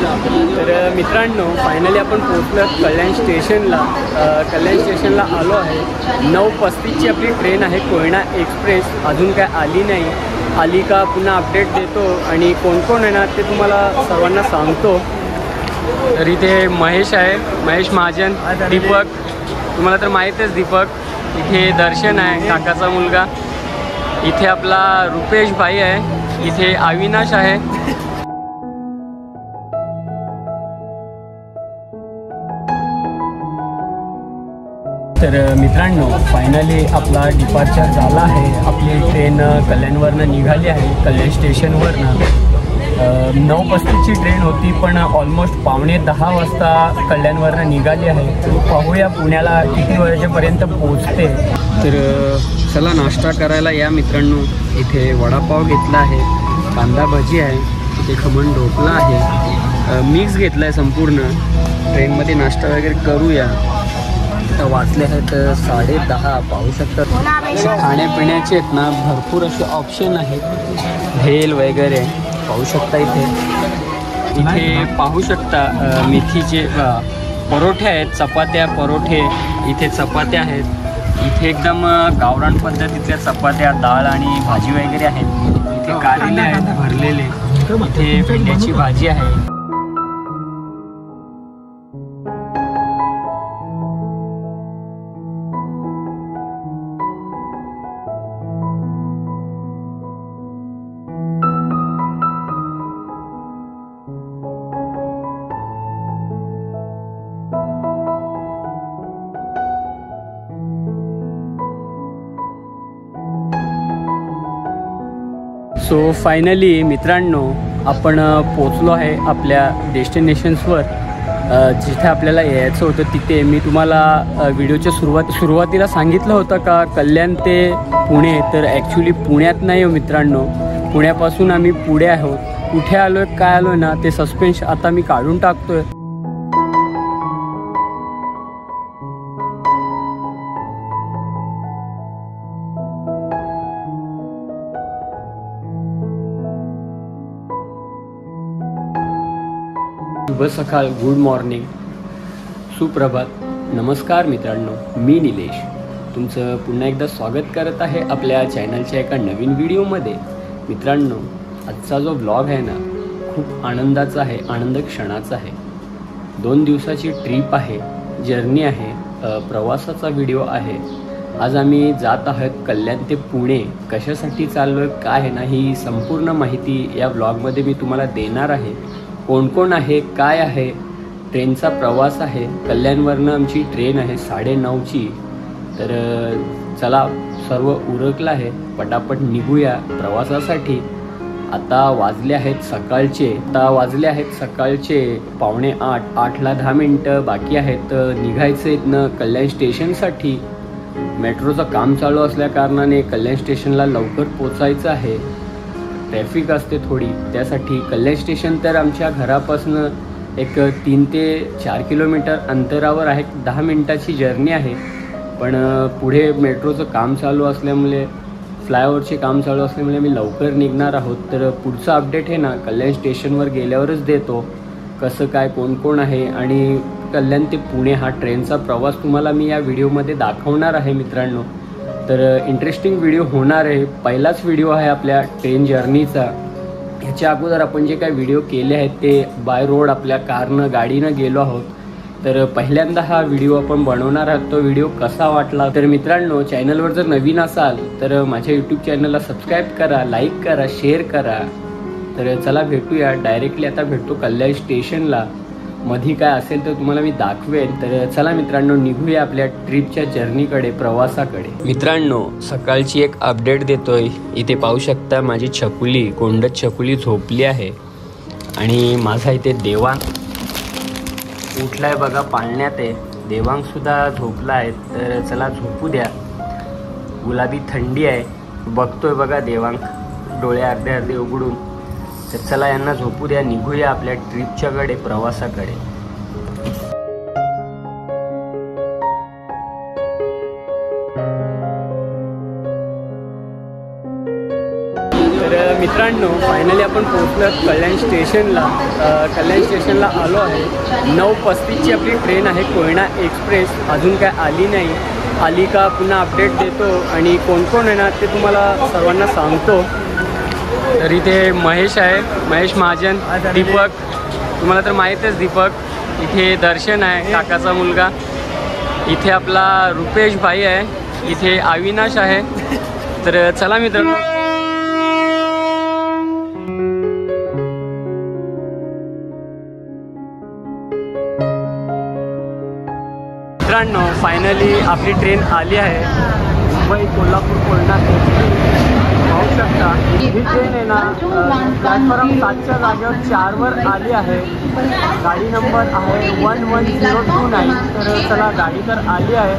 तर मित्रांनो फायनली आपण पोहोचलो कल्याण स्टेशनला आलो आहे। 9:35ची आपली ट्रेन आहे कोयना एक्सप्रेस। अजून काय आली नाही, आली का पुन्हा अपडेट देतो आणि कोण कोण आहे ना ते तुम्हाला सर्वांना सांगतो। तर इथे महेश आहे, महेश महाजन, दीपक, तुम्हाला तर माहीतच दीपक, इथे दर्शन आहे काकाचा मुलगा, इथे आपला रुपेश भाई आहे, इथे अविनाश आहे। तर मित्रांनो फायनली आपला डिपार्चर झाला आहे। आपली ट्रेन कल्याणवरनं निघाली आहे, कल्याण स्टेशनवरनं 9:35ची ट्रेन होती, पण ऑलमोस्ट 9:15 वाजता कल्याणवरनं निघाली आहे। पाहूया पुण्याला किती वाजेपर्यंत पोहोचते। तर चला नाश्ता करायला या मित्रांनो। इथे वडापाव घेतला आहे, कांदा भजी आहे, इथे खमण ढोकला आहे, मिक्स घेतला आहे संपूर्ण। ट्रेनमध्ये नाश्ता वगैरे करूया। आता वाजले आहेत 10:30, पाहू शकता खाण्यापिण्याचे आहेत ना भरपूर असे ऑप्शन आहेत, भेल वगैरे पाहू शकता। इथे पाहू शकता मेथीचे परोठे आहेत, चपात्या परोठे, इथे चपात्या आहेत, इथे एकदम गावरान पद्धतीतल्या चपात्या, डाळ आणि भाजी वगैरे आहेत, इथे कारेले आहेत भरलेले, इथे भेंड्याची भाजी आहे। सो फायनली मित्रांनो आपण पोचलो आहे आपल्या डेस्टिनेशन्सवर, जिथे आपल्याला यायचं होतं तिथे। मी तुम्हाला व्हिडिओच्या सुरुवातीला सांगितलं होतं का कल्याण ते पुणे, तर ॲक्च्युली पुण्यात नाही हो मित्रांनो, पुण्यापासून आम्ही पुढे आहोत। कुठे आलो आहे काय आलो आहे ना ते सस्पेन्स आता मी काढून टाकतो आहे। शुभ सकाळ, गुड मॉर्निंग, सुप्रभात, नमस्कार मित्रांनो, मी निलेश तुमचं पुन्हा एकदा स्वागत करत आहे आपल्या चॅनलच्या एका नवीन व्हिडिओमध्ये। मित्रांनो आजचा जो ब्लॉग आहे ना खूप आनंदाचा आहे, आनंद क्षणाचा आहे। 2 दिवसाची ट्रिप आहे, जर्नी आहे, प्रवासाचा व्हिडिओ आहे। आज आम्ही जात आहोत कल्याण ते पुणे। कशासाठी चाललो आहे काय आहे ना ही संपूर्ण माहिती या ब्लॉगमध्ये मी तुम्हाला देणार आहे। कोण कोण आहे, काय आहे, ट्रेनचा प्रवास आहे, कल्याणवरनं आमची ट्रेन आहे 9:30ची। तर चला सर्व उरकलं आहे, पटापट निघूया प्रवासासाठी। आता वाजले आहेत सकाळचे 8:15, 8ला 10 मिनटं बाकी आहेत निघायचं इथनं कल्याण स्टेशनसाठी। मेट्रोचं काम चालू असल्या कारणाने कल्याण स्टेशनला लवकर पोचायचं आहे, ट्रॅफिक असते थोडी, त्यासाठी कल्याण स्टेशन तर आमच्या घरापासून एक 3 ते 4 किलोमीटर अंतरावर आहे, 10 मिनटाची जर्नी आहे। पण पुढे मेट्रोचं काम चालू असल्यामुळे, फ्लायओव्हरचे काम चालू असल्यामुळे आम्ही लवकर निघणार आहोत। तर पुढचा अपडेट आहे ना कल्याण स्टेशनवर गेल्यावरच देतो, कसं काय कोण कोण आहे आणि कल्याण ते पुणे हा ट्रेनचा प्रवास तुम्हाला मी या व्हिडिओमध्ये दाखवणार आहे मित्रांनो। तर इंटरेस्टिंग व्हिडिओ होणार आहे, पहिलाच व्हिडिओ आहे आपल्या ट्रेन जर्नीचा। ह्याच्या अगोदर आपण जे काही व्हिडिओ केले आहेत ते बाय रोड आपल्या कारनं गाडीनं गेलो आहोत। तर पहिल्यांदा हा व्हिडिओ आपण बनवणार आहोत। तो व्हिडिओ कसा वाटला तर मित्रांनो चॅनलवर जर नवीन असाल तर माझ्या यूट्यूब चॅनलला सबस्क्राईब करा, लाईक करा, शेअर करा। तर चला भेटूया डायरेक्टली, आता भेटतो कल्याण स्टेशनला। मधी काय असेल तर तुम्हाला मी दाखवेन। तर चला मित्रांनो निघूया आपल्या ट्रिपच्या जर्नीकडे, प्रवासाकडे। मित्रांनो सकाळची एक अपडेट देतोय। इथे पाहू शकता माझी छकुली, कोंडत छकुली झोपली आहे आणि माझा इथे देवांग उठलाय बघा, पाळण्यात आहे। देवांग सुद्धा झोपला आहे, तर चला झोपू द्या। गुलाबी थंडी आहे, बघतोय बघा देवांग डोळे अर्धे अर्धे उघडून। तर चला यांना झोपू द्या, निघूया आपल्या ट्रिपच्याकडे, प्रवासाकडे। तर मित्रांनो, फायनली आपण पोहोचलो कल्याण स्टेशनला आलो आहे. 9:35ची आपली ट्रेन आहे कोयना एक्सप्रेस. अजून काय आली नाही. आली का पुन्हा अपडेट देतो आणि कोण कोण येणार ते तुम्हाला सर्वांना सांगतो. तर इथे महेश आहे, महेश महाजन, दीपक, तुम्हाला तर माहीतच दीपक. इथे दर्शन आहे काकाचा मुलगा. इथे आपला रुपेश भाई आहे. इथे अविनाश आहे. तर चला मित्रांनो, फायनली आपली ट्रेन आली आहे. मुंबई कोल्हापूर कोयना पाहू शकता. ही ट्रेन आहे ना प्लॅटफॉर्म 7च्या जागेवर 4वर आली आहे. गाडी नंबर आहे 11029. तर चला, गाडी तर आली आहे.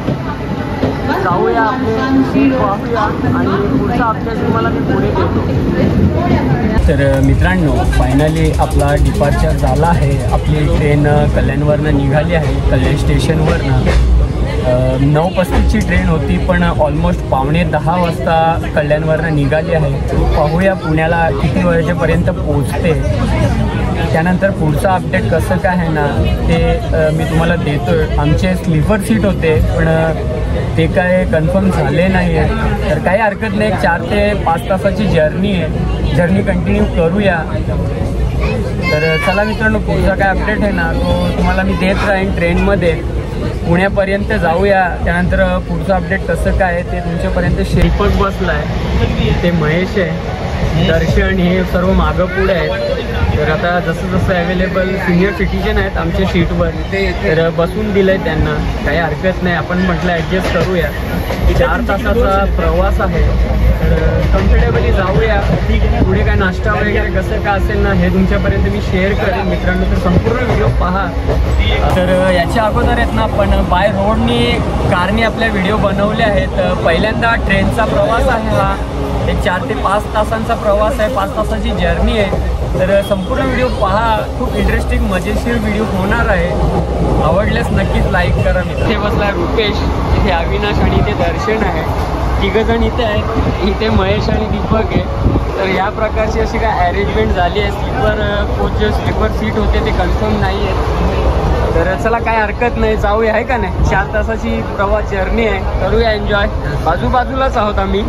जाऊया, आपले सीट पाहूया आणि पुढचा अपडेट तुम्हाला मी पुढे देतो. तर मित्रांनो, फायनली आपला डिपार्चर झाला आहे. आपली ट्रेन कल्याणवरनं निघाली आहे. कल्याण स्टेशनवरनं 9:35ची ट्रेन होती, पण ऑलमोस्ट 9:45 वाजता कल्याणवरनं निघाली आहे. पाहूया पुण्याला किती वाजेपर्यंत पोहोचते. त्यानंतर पुढचा अपडेट कसं काय आहे ना ते मी तुम्हाला देतो. आमचे स्लीपर सीट होते, पण ते काय कन्फर्म झाले नाही आहे. तर काही हरकत नाही, 4 ते 5 तासाची जर्नी आहे. जर्नी कंटिन्यू करूया. तर चला मित्रांनो, पुढचा काय अपडेट आहे ना तो तुम्हाला मी देत राहीन. ट्रेनमध्ये पुण्यापर्यंत जाऊया. त्यानंतर पुढचं अपडेट कसं काय आहे ते तुमच्यापर्यंत. दीपक बसला आहे, ते महेश आहे, दर्शन, हे सर्व मागं पुढे आहेत. तर आता जसं जसं अवेलेबल सिनियर सिटीजन आहेत आमच्या सीटवर, तर बसून दिलं आहे त्यांना. काही हरकत नाही, आपण म्हटलं ॲडजस्ट करूया. 4 तासाचा प्रवास आहे, तर कम्फर्टेबली जाऊया. पुढे काय नाश्ता वगैरे कसं काय असेल ना हे तुमच्यापर्यंत मी शेअर करेन मित्रांनो. तर संपूर्ण व्हिडिओ पहा. तर याच्या अगोदर आहेत ना आपण बाय रोडनी कारने आपल्या व्हिडिओ बनवले आहेत. पहिल्यांदा ट्रेनचा प्रवास आहे हा. एक 4 ते 5 तासांचा प्रवास आहे, 5 तासाची जर्नी आहे. तर संपूर्ण व्हिडिओ पहा, खूप इंटरेस्टिंग मजेशीर व्हिडिओ होणार आहे. आवडल्यास नक्कीच लाईक करा. इथे बसला रुपेश, इथे अविनाश आणि इथे दर्शन आहे. तिघंजण इथे आहेत. इथे महेश आणि दीपक आहे. तर या प्रकारची अशी काय अरेंजमेंट झाली आहे. स्लीपर सीट होते ते कन्फर्म नाही आहेत. तर चला, काय हरकत नाही, जाऊया, आहे का नाही. 4 तासाची प्रवास जर्नी आहे, करूया एन्जॉय. बाजूबाजूलाच आहोत आम्ही.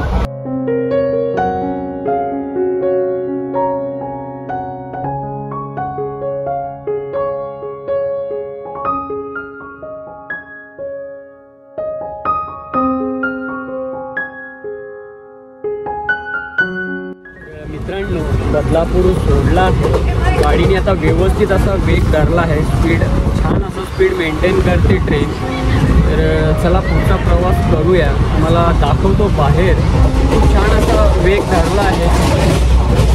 मित्रांनो, बदलापूर सोडला आहे. गाडीने आता व्यवस्थित असा वेग धरला आहे. स्पीड छान असं स्पीड मेंटेन करते ट्रेन. तर चला, पुढचा प्रवास करूया. मला दाखवतो बाहेर. खूप छान असा वेग धरला आहे.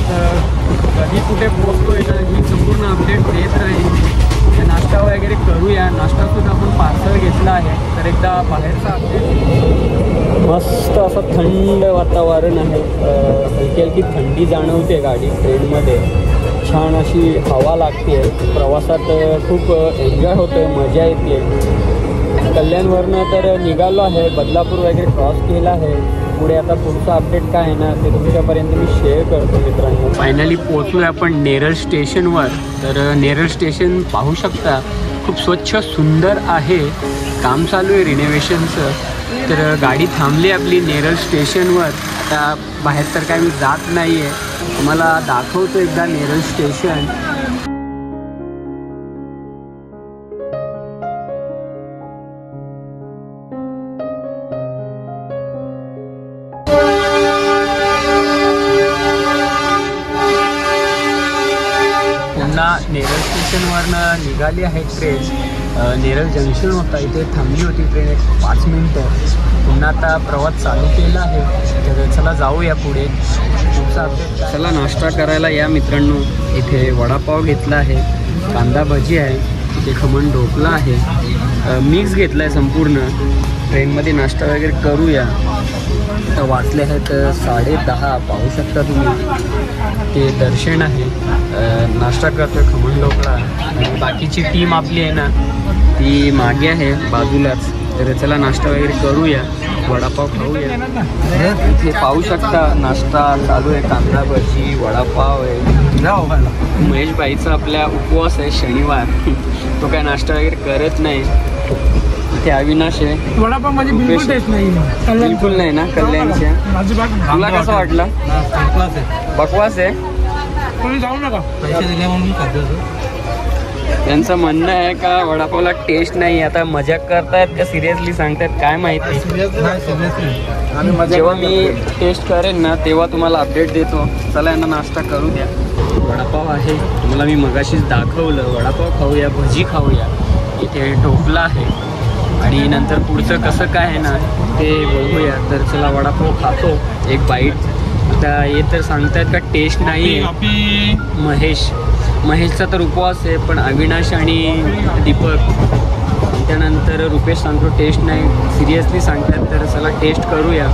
तर कधी कुठे पोहोचतोय ना ही संपूर्ण अपडेट देत राहील. नाश्ता वगैरे करूया. नाश्तासुद्धा आपण पार्सल घेतला आहे. तर एकदा बाहेरचा अपडेट. मस्त असं थंड वातावरण आहे. हलकी हलकी थंडी जाणवते गाडी ट्रेनमध्ये. छान अशी हवा लागते. प्रवासात खूप एन्जॉय होतो, मजा येते. कल्याणवरनं तर निघालो आहे. बदलापूर वगैरे क्रॉस केला आहे. पुढे आता पुढचा अपडेट काय आहे ना ते तुमच्यापर्यंत मी शेअर करतो मित्रांनो. फायनली पोहोचलो आहे आपण नेरळ स्टेशनवर. तर नेरळ स्टेशन पाहू शकता, खूप स्वच्छ सुंदर आहे. काम चालू आहे रिनोव्हेशनचं. तर गाडी थांबली आपली नेरळ स्टेशनवर. आता बाहेर तर काय मी जात नाही आहे, तुम्हाला दाखवतो एकदा नेरळ स्टेशन. पुन्हा नेरळ स्टेशनवरनं निघाली आहे ट्रेन. नेरळ जंक्शन होता, इथे थांबली होती ट्रेन 5 मिनटं. पुन्हा आता प्रवास चालू केला आहे. तर चला, जाऊया पुढे. पुढचा अपडेट. चला, नाश्ता करायला या मित्रांनो. इथे वडापाव घेतला आहे, कांदा भजी आहे, इथे खमण ढोकला आहे. मिक्स घेतला आहे संपूर्ण. ट्रेनमध्ये नाश्ता वगैरे करूया. तर वाचले आहेत 10:30. पाहू शकता तुम्ही, ते दर्शन आहे. नाश्ता करतो खमण ढोकळा. आणि बाकीची टीम आपली आहे ना ती मागे आहे बाजूलाच. तर चला नाश्ता वगैरे करूया, वडापाव खाऊया. इथे पाहू शकता नाश्ता चालू आहे, कांदा भजी, वडापाव आहे. महेश भाईचा आपल्या उपवास आहे शनिवार, तो काय नाश्ता वगैरे करत नाही. इथे अविनाश आहे. वडापाव माझी बिलकुल टेस्ट नाही, बिलकुल नाही ना कल्याणच्या. तुला कसं वाटलं? बकवास आहे. कोणी जाऊ नका, पैसे दिले म्हणून खातो. त्यांचं म्हणणं आहे का वडापावला टेस्ट नाही. आता मजाक करतायत का सिरियसली सांगतायत काय माहिती. जेव्हा मी टेस्ट करेन ना तेव्हा तुम्हाला अपडेट देतो. चला यांना नाश्ता करू द्या. वडापाव आहे, तुम्हाला मी मगाशीच दाखवलं. वडापाव खाऊया, भजी खाऊया. इथे ढोकला आहे आणि नंतर पुढचं कसं काय आहे ना ते बघूया. तर चला वडापाव खातो एक बाईट. आता हे तर सांगतायत का टेस्ट नाही आहे. महेशचा तर उपवास आहे, पण अविनाश आणि दीपक त्यानंतर रुपेश सांगतो टेस्ट नाही. सिरियसली सांगतात, तर चला टेस्ट करूया.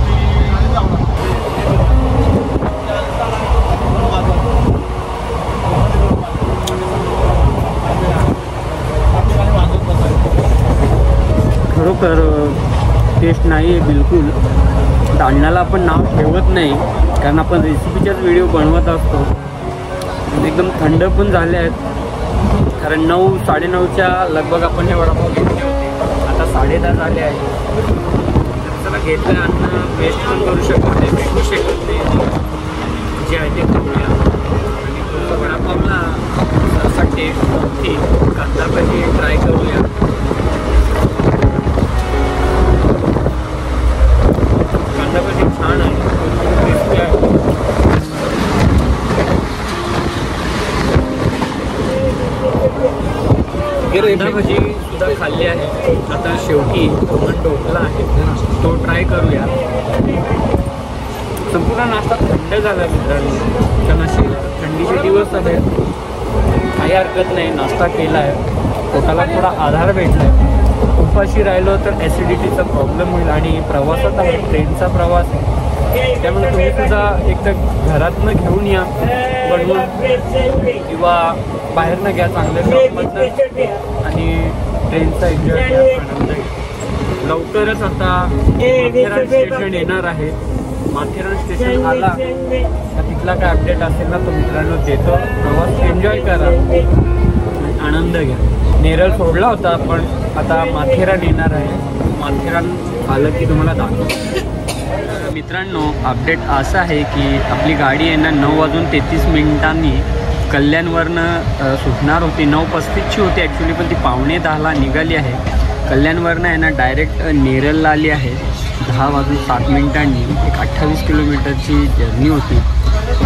खरोखर टेस्ट नाही आहे बिलकुल. अण्णाला आपण नाव ठेवत नाही कारण आपण रेसिपीच्याच व्हिडिओ बनवत असतो. एकदम थंड पण झाले आहेत, कारण 9-9:30च्या लगभग आपण हे वडापाव घेतले होते. आता 10:30 झाले आहे. चला घेतलं अन्न वेस्ट पण करू शकत नाही, भेटू शकत नाही. जे आहे ते खाऊया. आणि पुढचा वडापावला असा टेस्ट होती. कांदा भजी ट्राय करूया. कांदा भजी छान आहे, क्रिस्पी आहे. कांदा भजी सुद्धा खाल्ली आहे. आता शेवटी आपण ढोकला आहे तो ट्राय करूया. संपूर्ण नाश्ता थंड झाला मित्रांनो, कारण असे थंडीचे दिवस आहेत. काही हरकत नाही, नाश्ता केला आहे, पोटाला थोडा आधार भेटला आहे. उपाशी राहिलो तर ॲसिडिटीचा प्रॉब्लेम होईल आणि प्रवासात आहे, ट्रेनचा प्रवास आहे. त्यामुळे तुम्ही सुद्धा एकदा घरातनं घेऊन या बनवून किंवा बाहेरनं घ्या चांगल्या शॉपमधनं आणि ट्रेनचा एन्जॉय घ्या, आनंद घ्या. लवकरच आता माथेरान स्टेशन येणार आहे. माथेरान स्टेशन आला तर तिथला काय अपडेट असेल ना तो मित्रांनो देतो. प्रवास एन्जॉय करा, आनंद घ्या. नेरळ सोडला होता पण आता माथेरान येणार आहे. माथेरान आलं की तुम्हाला दाखवतो. मित्रांनो अपडेट असं आहे की आपली गाडी आहे ना 9:33 कल्याणवरनं सुटणार होती. 9:35ची होती ॲक्च्युली, पण ती 9:45ला निघाली आहे. कल्याणवरनं आहे ना डायरेक्ट नेरळला आली आहे 10:07 एक 28 किलोमीटरची जर्नी होती.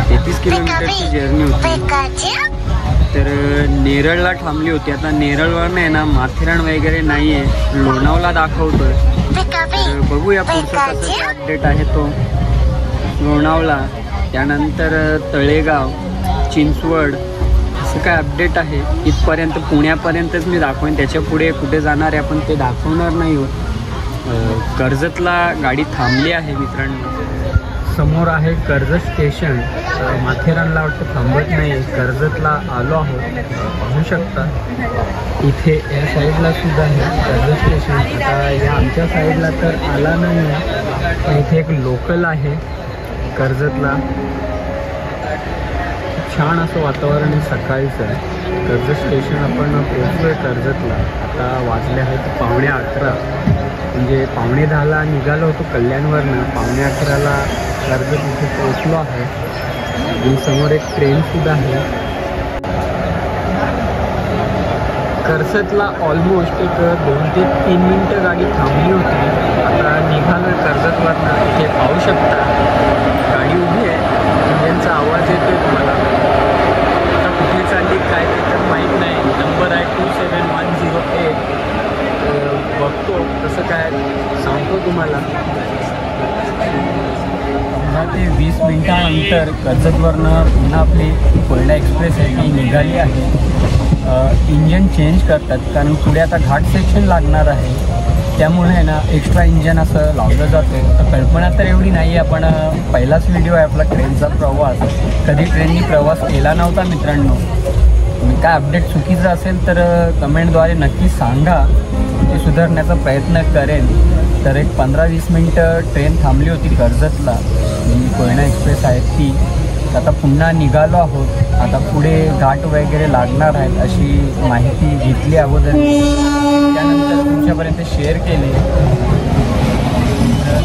33 किलोमीटरची जर्नी होती. तर नेरळला थांबली होती. आता नेरळवरनं आहे ना माथेरान वगैरे नाही आहे, लोणावळा दाखवतोय. तर बघूया पुढचं कसं अपडेट आहे तो. लोणावळा, त्यानंतर तळेगाव, चिंचवड असं काय अपडेट आहे. इथपर्यंत पुण्यापर्यंतच मी दाखवेन, त्याच्या पुढे कुठे जाणार आहे आपण ते दाखवणार नाही होत. कर्जतला गाडी थांबली आहे मित्रांनो. समोर आहे कर्जत स्टेशन. माथेरानला वाटतं थांबत नाही, कर्जतला आलो आहोत. पाहू शकता इथे या साईडला सुद्धा आहे कर्जत स्टेशन. आता या आमच्या साईडला तर आला नाही आहे, पण इथे एक लोकल आहे कर्जतला. छान असं वातावरण आहे सकाळीचं. कर्जत स्टेशन आपण पोहोचलो आहे कर्जतला. आता वाजले आहेत 11:15, म्हणजे 9:10ला निघालो होतो कल्याणवरनं. 11:15ला कर्जत इथे पोहोचलो आहे. आणि समोर एक ट्रेनसुद्धा आहे. कर्जतला ऑलमोस्ट एक 2 ते 3 मिनटं गाडी थांबली होती. आता निघालो कर्जतवरनं. इथे पाहू शकता गाडी उभी आहे, इंजनचा आवाज येतो तुम्हाला. आता कुठे चालली काय ते तर माहीत नाही. नंबर आहे 27108. बघतो कसं काय सांगतो तुम्हाला. 15 ते 20 मिनिटानंतर कर्जतवरनं पुन्हा आपली कोयना एक्सप्रेस आहे ती निघाली आहे. इंजन चेंज करतात कारण पुढे आता घाट सेक्शन लागणार आहे. त्यामुळे आहे ना एक्स्ट्रा इंजन असं लावलं जातं. तर कल्पना तर एवढी नाही आहे, पण पहिलाच व्हिडिओ आहे आपला ट्रेनचा प्रवास. कधी ट्रेननी प्रवास केला नव्हता मित्रांनो. काय अपडेट चुकीचं असेल तर कमेंटद्वारे नक्की सांगा. ती सुधारण्याचा प्रयत्न करेन. तर एक 15-20 मिनटं ट्रेन थांबली होती कर्जतला, जी कोयना एक्सप्रेस आहे ती. आता पुन्हा निघालो आहोत. आता पुढे घाट वगैरे लागणार आहेत अशी माहिती घेतली अगोदर, त्यानंतर तुमच्यापर्यंत शेअर केली.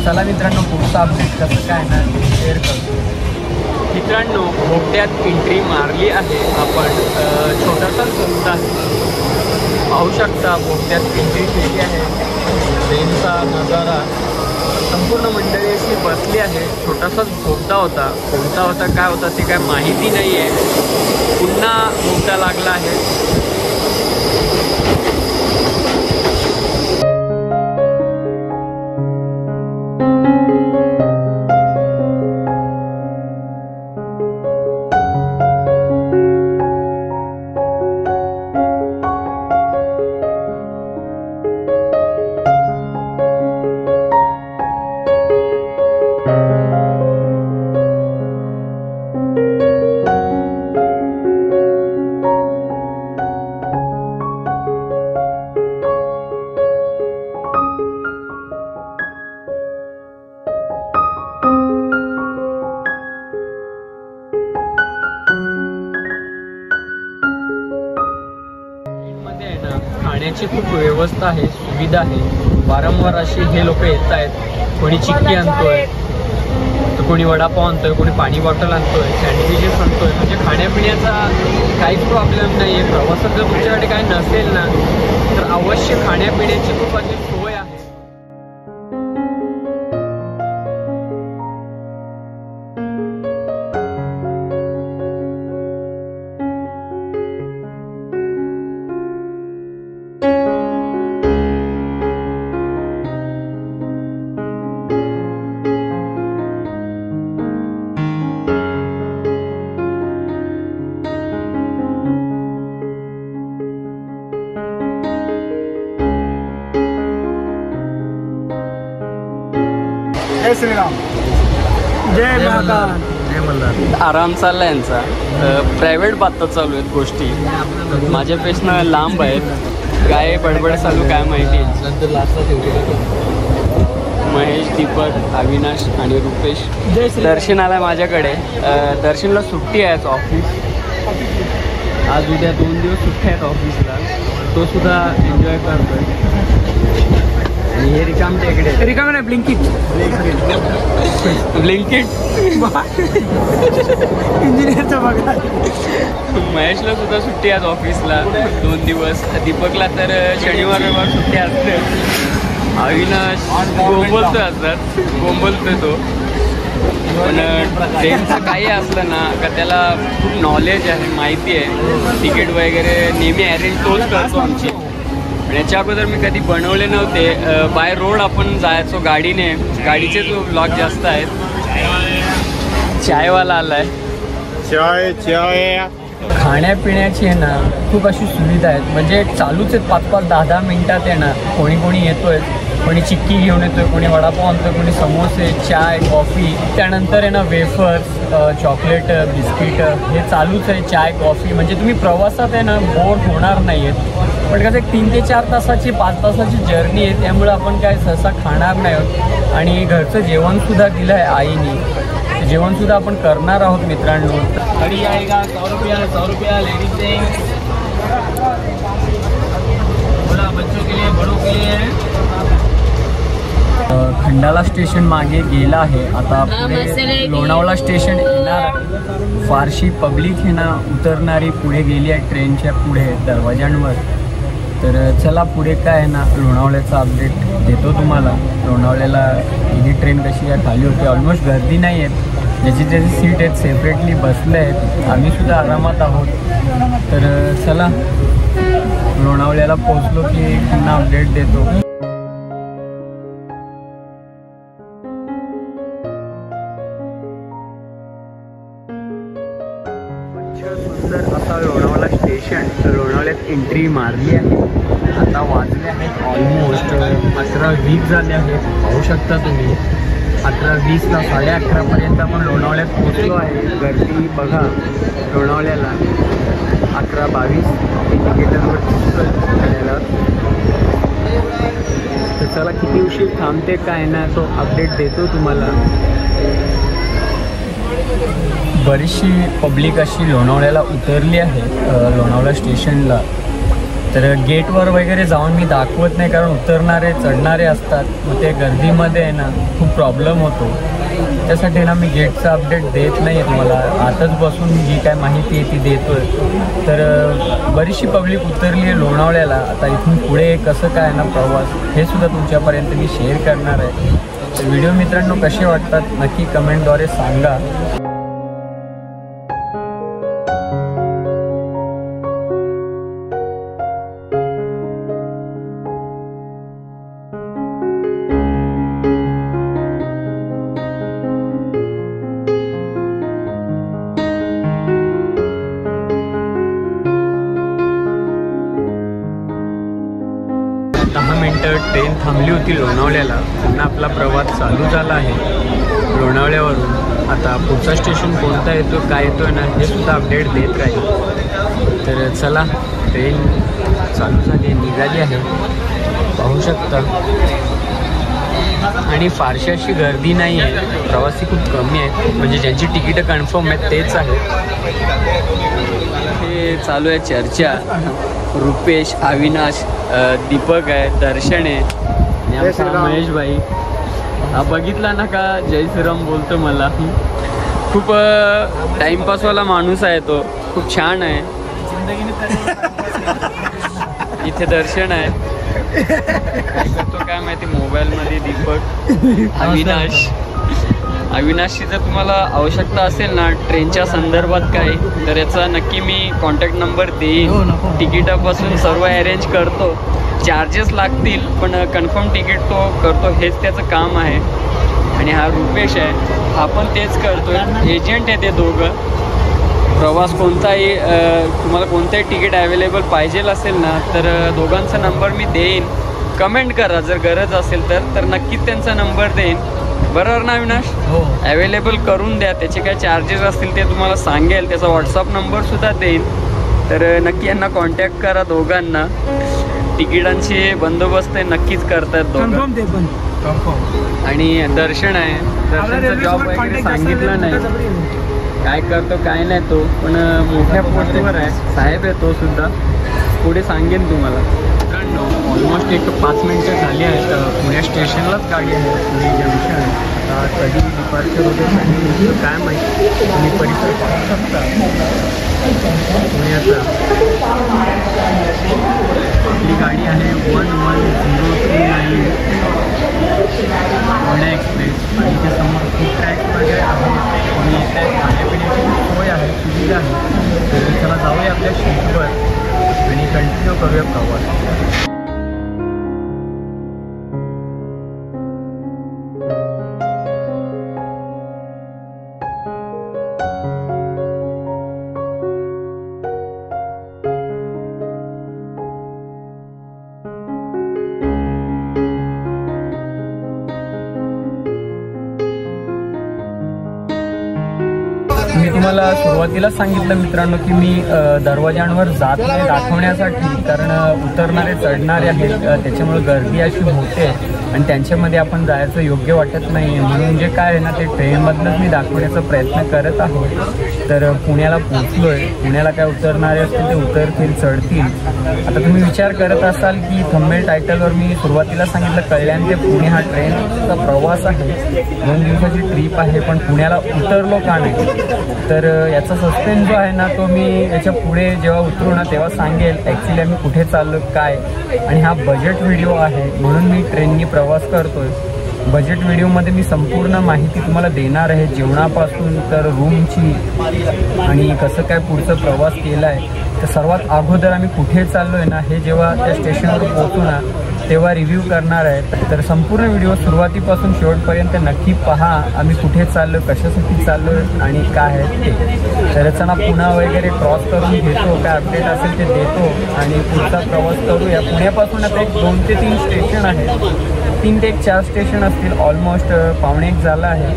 चला मित्रांनो, पुढचा अपडेट कसं काय ना शेअर करतो. मित्रांनो, बोगद्यात एंट्री मारली आहे आपण. छोटासा बोगदा पाहू शकता, बोगद्यात एंट्री केली आहे. ट्रेनचा नजारा, संपूर्ण मंडळी अशी बसली आहे. छोटासाच बोगदा होता, कोणता होता काय होता ते काय माहिती नाही आहे. पुन्हा बोगदा लागला आहे. खाण्याची खूप व्यवस्था आहे, सुविधा आहे. वारंवार अशी हे लोक येत आहेत. कोणी चिक्की आणतोय, तर कोणी वडापाव आणतोय, कोणी पाणी बॉटल आणतोय, सँडविचेस आणतोय. म्हणजे खाण्यापिण्याचा काहीच प्रॉब्लेम नाही आहे. प्रवासात जर तुमच्याकडे काही नसेल ना, तर अवश्य खाण्यापिण्याची खूप अशी सोय आहे. जय श्रीराम, जय महाकाल, जय मल्हार. आराम चालला यांचा. प्रायव्हेट बाता चालू आहेत गोष्टी, माझ्यापेक्षा लांब आहेत. काय बडबड चालू काय माहिती. महेश, दीपक, अविनाश आणि रुपेश. दर्शन आला माझ्याकडे. दर्शनला सुट्टी आहे ऑफिस. आज उद्या 2 दिवस सुट्ट्या आहेत ऑफिसला. तो सुद्धा एन्जॉय करतोय. आणि हे रिकाम टेकडे, रिकाम नाही, ब्लिंकिट इंजिनियरचं बघा. महेशला सुद्धा सुट्टी आज ऑफिसला 2 दिवस. दीपकला तर शनिवार रविवार सुट्टी असते. अविनाश गोंबलतोय तो. पण ट्रेनचं काही असलं ना का त्याला खूप नॉलेज आहे, माहिती आहे. तिकीट वगैरे नेहमी अरेंज तोच करतो आमची. याच्या अगोदर मी कधी बनवले नव्हते. बाय रोड आपण जायचो गाडीने. गाडीचे जो ब्लॉग जास्त आहेत. चायवाला आलाय. चाय खाण्यापिण्याची आहे ना खूप अशी सुविधा आहेत. म्हणजे चालूच आहेत 5-5, 10-10 मिनिटात आहे ना. कोणी येतोय, कोणी चिक्की घेऊन येतोय, कोणी वडापाव आणतोय, कोणी समोसे, चाय, कॉफी. त्यानंतर आहे ना वेफर्स, चॉकलेट, बिस्किट हे चालूच आहे. चाय, कॉफी. म्हणजे तुम्ही प्रवासात आहे ना बोर होणार नाही आहेत. पण कसं 3 ते 4 तासाची 5 तासाची जर्नी आहे, त्यामुळे आपण काय सहसा खाणार नाही आहोत. आणि घरचं जेवणसुद्धा दिलं आहे आईने. जेवणसुद्धा आपण करणार आहोत मित्रांनो. गाड़ी आएगा 100 रुपया लेडीज से, बोला बच्चों के लिए, बड़ों के लिए. खंडाला स्टेशन मागे गेला आहे. आता पुढे लोणावळा स्टेशन येणार आहे. फारशी पब्लिक आहे ना उतरणारी पुढे गेली आहे ट्रेनच्या पुढे दरवाजांवर. तर चला पुढे काय आहे ना लोणावळ्याचा अपडेट देतो तुम्हाला. लोणावळ्याला ही ट्रेन कशी काय खाली होते. ऑलमोस्ट गर्दी नाही आहेत. ज्याची ज्याची सीट आहेत सेपरेटली बसले आहेत. आम्हीसुद्धा आरामात आहोत. तर चला लोणावळ्याला पोचलो की पुन्हा अपडेट देतो. सुंदर असा लोणावळा स्टेशन. लोणावळ्यात एंट्री मारली आहे. आता वाजले आहेत ऑलमोस्ट 11:20 झाले आहेत. पाहू शकता तुम्ही 11:20ला 11:30पर्यंत आपण लोणावळ्यात पोचलो आहे. गर्दी बघा लोणावळ्याला. 11:22 तिकीटांवर दिसतोय. थांबते काय ना तो अपडेट देतो तुम्हाला. बरीचशी पब्लिक अशी लोणावळ्याला उतरली आहे लोणावळा स्टेशनला. तर गेटवर वगैरे जाऊन मी दाखवत नाही, कारण उतरणारे चढणारे असतात, मग ते गर्दीमध्ये आहे ना खूप प्रॉब्लेम होतो. त्यासाठी ना मी गेटचा अपडेट देत नाही आहे तुम्हाला. आताच बसून जी काय माहिती आहे ती देतो आहे. तर बरीचशी पब्लिक उतरली आहे लोणावळ्याला. आता इथून पुढे कसं काय ना प्रवास हे सुद्धा तुमच्यापर्यंत मी शेअर करणार आहे. तर व्हिडिओ मित्रांनो कसे वाटतात नक्की कमेंटद्वारे सांगा. ट्रेन थांबली होती लोणावळ्याला. पुन्हा आपला प्रवास चालू झाला आहे लोणावळ्यावरून. आता पुढचा स्टेशन कोणता येतो काय येतो ना हे सुद्धा अपडेट देत राहील. तर चला, ट्रेन चालू झाली निघाली आहे पाहू शकता. आणि फारशी अशी गर्दी नाही आहे, प्रवासी खूप कमी आहेत, म्हणजे ज्यांची तिकीटं कन्फर्म आहेत तेच आहेत. हे चालू आहे चर्चा. रुपेश, अविनाश, दीपक आहे, दर्शन आहे आणि आमचा महेश भाई. बघितला ना का जय श्रीराम बोलतो मला. खूप टाइमपासवाला माणूस आहे तो, खूप छान आहे. इथे दर्शन आहे, काय करतो काय माहिती मोबाईलमध्ये. दीपक, अविनाशची जर तुम्हाला आवश्यकता असेल ना ट्रेनच्या संदर्भात काय, तर याचा नक्की मी कॉन्टॅक्ट नंबर देईन. तिकीटापासून सर्व अरेंज करतो. चार्जेस लागतील पण कन्फर्म तिकीट तो करतो, हेच त्याचं काम आहे. आणि हा रुपेश आहे, हा पण तेच करतो. एजंट आहे ते दोघं. प्रवास कोणताही तुम्हाला कोणतंही तिकीट अवेलेबल पाहिजे असेल ना तर दोघांचा नंबर मी देईन. कमेंट करा जर गरज असेल तर नक्कीच त्यांचा नंबर देईन. बरोबर ना अविनाश? हो, अवेलेबल करून द्या. त्याचे काय चार्जेस असतील ते तुम्हाला सांगेल. त्याचा व्हॉट्सअप नंबरसुद्धा देईन. तर नक्की यांना कॉन्टॅक्ट करा दोघांना. तिकिटांचे बंदोबस्त नक्कीच करतात दोघं. आणि दर्शन आहे, दर्शनचा जॉब वगैरे सांगितलं नाही काय करतो काय नाही तो, पण मोठ्या पोस्टवर आहे. साहेब आहे तो सुद्धा, पुढे सांगेन तुम्हाला. मित्रांनो ऑलमोस्ट एक 5 मिनिटं झाली आहेत. पुण्या स्टेशनलाच गाडी आहे, पुणे जंक्शन. कधी डिपार्चर होते काय माहिती. तुम्ही परिसर पाहू शकता पुण्याचा. आपली गाडी आहे 1109 पुणे एक्सप्रेस. आणि ते समोर फूड ट्रॅक्स वगैरे आहेत आणि इथे खाण्यापिण्याची सोय आहे, सुविधा आहे. तर चला जाऊया आपल्या सीटवर आणि कंटिन्यू करूया प्रवास. मी तुम्हाला सुरुवातीला सांगितलं मित्रांनो की मी दरवाजांवर जात नाही दाखवण्यासाठी, कारण उतरणारे चढणारे आहेत, त्याच्यामुळे गर्दी अशी होते आणि त्यांच्यामध्ये आपण जायचं योग्य वाटत नाही. म्हणून जे काय आहे ना ते ट्रेनमधनंच मी दाखवण्याचा प्रयत्न करत आहोत. तर पुण्याला पोचलो आहे. पुण्याला काय उतरणारे असतील ते उतरतील चढतील. आता तुम्ही विचार करत असाल की थंबनेल टायटलवर मी सुरुवातीला सांगितलं कल्याण ते पुणे हा ट्रेनचा प्रवास आहे, 2 दिवसाची ट्रीप आहे, पण पुण्याला उतरलो का नाही. तर याचा सस्पेन्स जो आहे ना तो मी याच्या पुढे जेव्हा उतरू ना तेव्हा सांगेल ॲक्च्युली आम्ही कुठे चाललो काय. आणि हा बजेट व्हिडिओ आहे म्हणून मी ट्रेननी प्रवास करतोय. बजेट व्हिडिओमध्ये मी संपूर्ण माहिती तुम्हाला देणार आहे, जेवणापासून तर रूमची आणि कसं काय पुढचा प्रवास केला आहे. तर सर्वात अगोदर आम्ही कुठे चाललो आहे ना हे जेव्हा त्या स्टेशनवर पोहोचू ना तेव्हा रिव्ह्यू करणार आहे. तर संपूर्ण व्हिडिओ सुरुवातीपासून शेवटपर्यंत नक्की पहा. आम्ही कुठे चाललो, कशासाठी चाललो आणि काय आहे ते. तर चला पुन्हा वगैरे क्रॉस करून घेतो, काय अपडेट असेल ते देतो आणि पुढचा प्रवास करूया. पुण्यापासून आता एक 2 ते 3 स्टेशन आहे, 3 ते 4 स्टेशन असतील. ऑलमोस्ट 1:15 झाला आहे.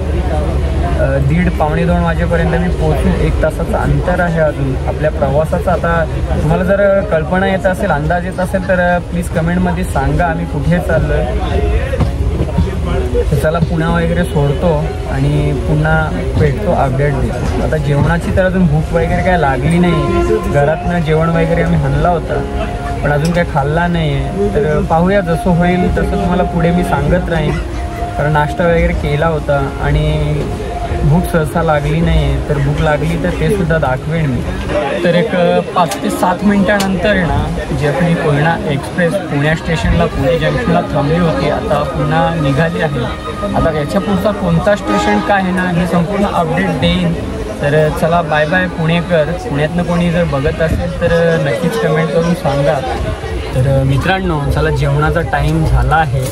1:30 पावणे 2 वाजेपर्यंत मी पोहोचून 1 तासाचं अंतर आहे अजून आपल्या प्रवासाचं. आता तुम्हाला जर कल्पना येत असेल, अंदाज येत असेल तर प्लीज कमेंटमध्ये सांगा आम्ही कुठे चाललो आहे. तर चला पुन्हा वगैरे सोडतो आणि पुन्हा भेटतो, अपडेट देतो. आता जेवणाची तर अजून भूक वगैरे काय लागली नाही. घरातनं जेवण वगैरे आम्ही आणला होता पण अजून काय खाल्ला नाही आहे. तर पाहूया जसं होईल तसं तुम्हाला पुढे मी सांगत राहीन. कारण नाश्ता वगैरे केला होता आणि भूक सहसा लागली नाही आहे. तर भूक लागली तर ते सुद्धा दाखवेन मी. तर एक 5 ते 7 मिनटानंतर आहे ना जी आपली कोयना एक्सप्रेस पुण्या स्टेशनला पुणे जंक्शनला थांबली होती, आता पुन्हा निघाली आहे. आता याच्या पुढचा कोणता स्टेशन काय आहे ना हे संपूर्ण अपडेट देईन. तर चला बाय बाय पुणेकर. पुण्यातनं कोणी जर बघत असेल तर नक्कीच कमेंट करून सांगा. तर मित्रांनो चला जेवणाचा टाईम झाला आहे,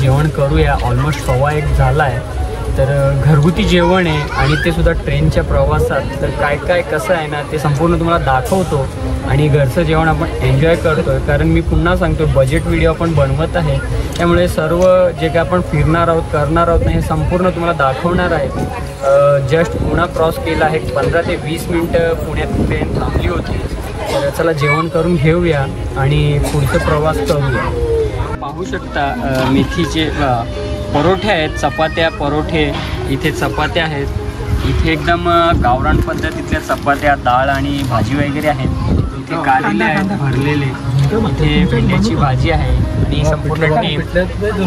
जेवण करूया. ऑलमोस्ट 1:15 झाला आहे. तर घरगुती जेवण आहे आणि ते सुद्धा ट्रेनच्या प्रवासात. तर काय काय कसं आहे ना ते संपूर्ण तुम्हाला दाखवतो आणि घरचं जेवण आपण एन्जॉय करतो आहे. कारण मी पुन्हा सांगतो बजेट व्हिडिओ आपण बनवत आहे, त्यामुळे सर्व जे काय आपण फिरणार आहोत करणार आहोत ना हे संपूर्ण तुम्हाला दाखवणार आहे. जस्ट पुणा क्रॉस केला आहे. 15 ते 20 मिनटं पुण्यात ट्रेन थांबली होती. तर चला जेवण करून घेऊया आणि पुढचा प्रवास करूया. पाहू शकता मेथीचे परोठे आहेत, चपात्या परोठे. इथे चपात्या आहेत, इथे एकदम गावरान पद्धतीतल्या चपात्या, डाळ आणि भाजी वगैरे आहेत. इथे कारेले आहेत भरलेले, इथे भेंड्याची भाजी आहे आणि संपूर्ण टीम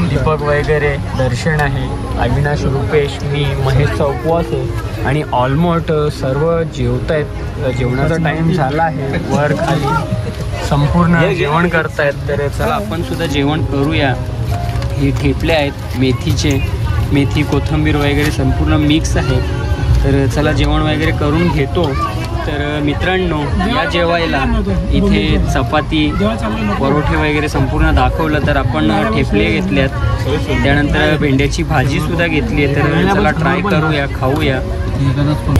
दीपक वगैरे, दर्शन आहे, अविनाश, रुपेश, मी, महेशचा उपवास आहे आणि ऑलमोस्ट सर्व जेवत आहेत. जेवणाचा टाईम झाला आहे. वर खाली संपूर्ण जेवण करतायत. तर चला आपण सुद्धा जेवण करूया. हे ठेपले आहेत मेथीचे, मेथी कोथिंबीर वगैरे संपूर्ण मिक्स आहे. तर चला जेवण वगैरे करून घेतो. तर मित्रांनो या जेवायला इथे चपाती परोठे वगैरे संपूर्ण दाखवलं. तर आपण ठेपले घेतल्यात, त्यानंतर भेंड्याची भाजीसुद्धा घेतली आहे. तर चला ट्राय करूया, खाऊया.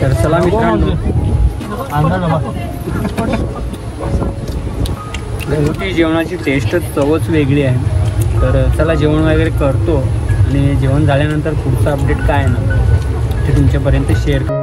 तर चला मित्रांनो घरगुती जेवणाची टेस्टच चवच वेगळी आहे. तर चला जेवण वगैरे करतो आणि जेवण झाल्यानंतर पुढचा अपडेट काय आहे ना ते तुमच्यापर्यंत शेअर करतो.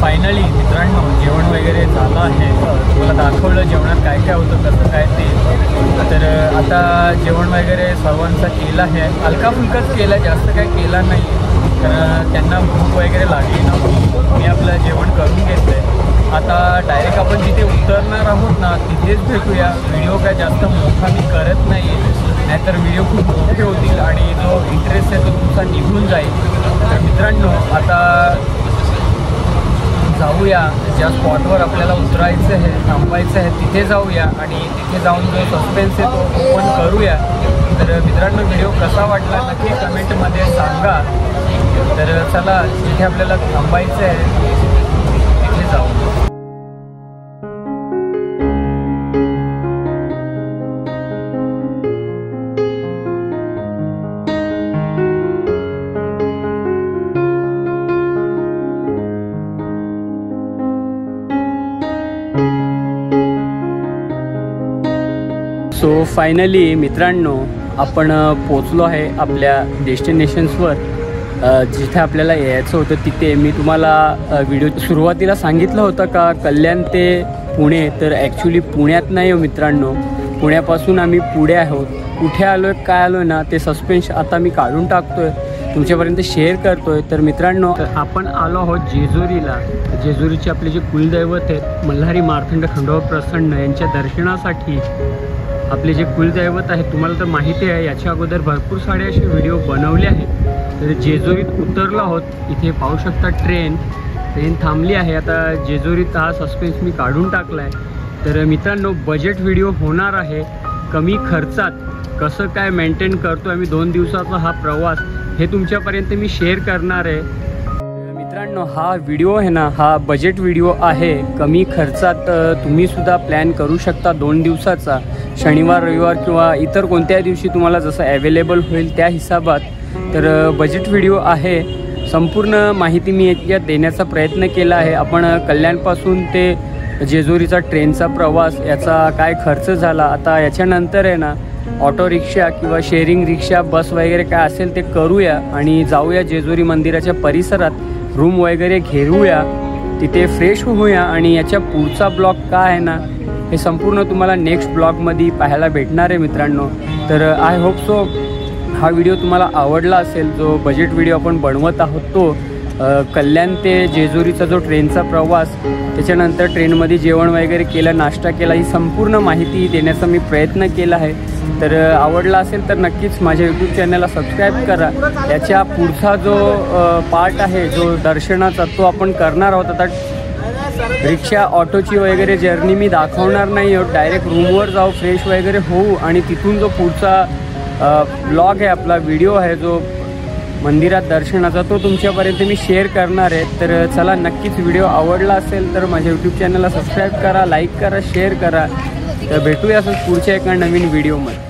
फायनली मित्रांनो जेवण वगैरे झालं आहे. तुम्हाला दाखवलं जेवणात काय काय होतं, कसं काय ते. तर आता जेवण वगैरे सर्वांचा केला आहे, हलका फुलकाच केला, जास्त काय केला नाही. तर त्यांना भूक वगैरे लागली नव्हती. मी आपलं जेवण करून घेतलं आहे. आता डायरेक्ट आपण जिथे उतरणार आहोत ना तिथेच भेटूया. व्हिडिओ काय जास्त मोठा मी करत नाही आहे, नाहीतर व्हिडिओ खूप मोठे होतील आणि जो इंटरेस्ट आहे तो तुमचा निघून जाईल. तर मित्रांनो आता जाऊया ज्या स्पॉटवर आपल्याला उतरायचं आहे, थांबायचं आहे, तिथे जाऊया आणि तिथे जाऊन जो सस्पेन्स आहे तो ओपन करूया. तर मित्रांनो व्हिडिओ कसा वाटला नक्की कमेंटमध्ये सांगा. तर चला जिथे आपल्याला थांबायचं आहे तिथे जाऊ. सो फायनली मित्रांनो आपण पोचलो आहे आपल्या डेस्टिनेशन्सवर. जिथे आपल्याला यायचं होतं तिथे मी तुम्हाला व्हिडिओ सुरुवातीला सांगितलं होतं का कल्याण ते पुणे. तर ॲक्च्युली पुण्यात नाही हो मित्रांनो, पुण्यापासून आम्ही पुढे आहोत. कुठे आलो आहे काय आलो आहे ना ते सस्पेन्स आता मी काढून टाकतो आहे, तुमच्यापर्यंत शेअर करतो आहे. तर मित्रांनो आपण आलो आहोत जेजुरीला. जेजुरीचे आपले जे कुलदैवत आहेत मल्हारी मार्तंड खंडोबा प्रसन्न यांच्या दर्शनासाठी आपले जे कुलदैवत आहेत तुम्हाला तर माहिती आहे, याच्या अगोदर भरपूर सारे असे व्हिडिओ बनवले आहेत. तर जेजुरीत उतरलो आहोत. इथे पाहू शकता ट्रेन थांबली आहे. आता जेजुरीत हा सस्पेन्स मी काढून टाकला आहे. तर मित्रांनो बजेट व्हिडिओ होणार आहे, कमी खर्चात कसं काय मेंटेन करतो आम्ही 2 दिवसाचा हा प्रवास हे तुमच्यापर्यंत मी शेअर करणार आहे। मित्रांनो, हा व्हिडिओ आहे ना, हा बजेट व्हिडिओ आहे। कमी खर्चात तुम्हीसुद्धा प्लॅन करू शकता 2 दिवसाचा, शनिवार रविवार किंवा इतर कोणत्या दिवशी तुम्हाला जसं अवेलेबल होईल त्या हिसाबात। तर बजेट व्हिडिओ आहे, संपूर्ण माहिती मी याच्यात देण्याचा प्रयत्न केला आहे। आपण कल्याणपासून ते जेजुरीचा ट्रेनचा प्रवास, याचा काय खर्च झाला, आता याच्यानंतर आहे ना ऑटो रिक्षा किंवा शेअरिंग रिक्षा, बस वगैरे काय असेल ते करूया आणि जाऊया जेजुरी मंदिराच्या परिसरात, रूम वगैरे घेऊया, तिथे फ्रेश होऊया आणि याच्या पुढचा ब्लॉग काय आहे ना हे संपूर्ण तुम्हाला नेक्स्ट ब्लॉगमध्ये पाहायला भेटणार आहे मित्रांनो। तर आय होप सो हा व्हिडिओ तुम्हाला आवडला असेल, जो बजेट व्हिडिओ आपण बनवत आहोत तो कल्याण ते जेजुरीचा जो ट्रेनचा प्रवास, त्याच्यानंतर ट्रेनमध्ये जेवण वगैरे केलं, नाश्ता केला, ही संपूर्ण माहिती देण्याचा मी प्रयत्न केला आहे। तर आवडला असेल तर नक्कीच माझ्या यूट्यूब चॅनलला सबस्क्राईब करा। याच्या पुढचा जो पार्ट आहे जो दर्शनाचा, तो आपण करणार आहोत। आता रिक्षा ऑटोची वगैरे जर्नी मी दाखवणार नाही आहोत, डायरेक्ट रूमवर जाऊ, फ्रेश वगैरे होऊ आणि तिथून जो पुढचा ब्लॉग आहे, आपला व्हिडिओ आहे जो मंदिरात दर्शनाचा, तो तुमच्यापर्यंत मी शेअर करणार आहे। तर चला, नक्कीच व्हिडिओ आवडला असेल तर माझ्या यूट्यूब चॅनलला सबस्क्राईब करा, लाईक करा, शेअर करा। तर भेटूया असंच पुढच्या एका नवीन व्हिडिओमध्ये।